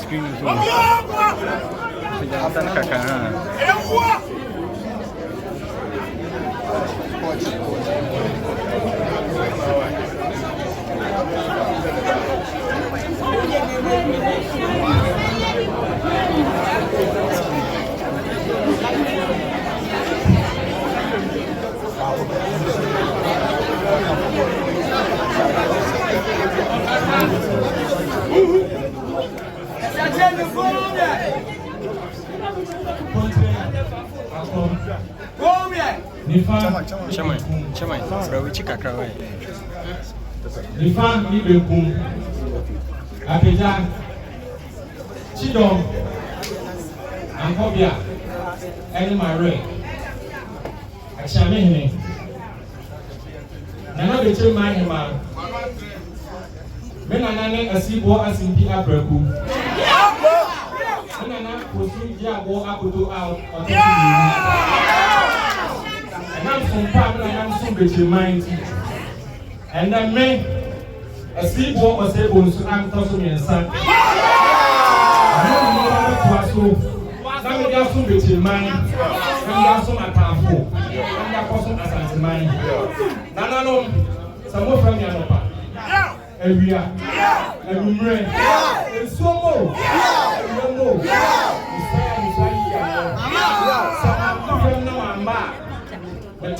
screen so. Jangan kakak. Chamai, Rawichi Kakraway. The fan even boom. Apeja, Chidom, and Kobia, and my ray. Asanteni. Nana Bechem Man Hene. Menana Asiwoboɔ Osei Bonsu III. Menana Asiwoboɔ Akoto out. And I'm from Peaw, and I'm from Bechem Man. And then me, Asiwoboɔ Osei Bonsu III, I'm from Bechem Man, and I'm from Peaw, and I'm from Asanteni. Nana no, some more from Yanopa. Area, everywhere, and so more, and more. The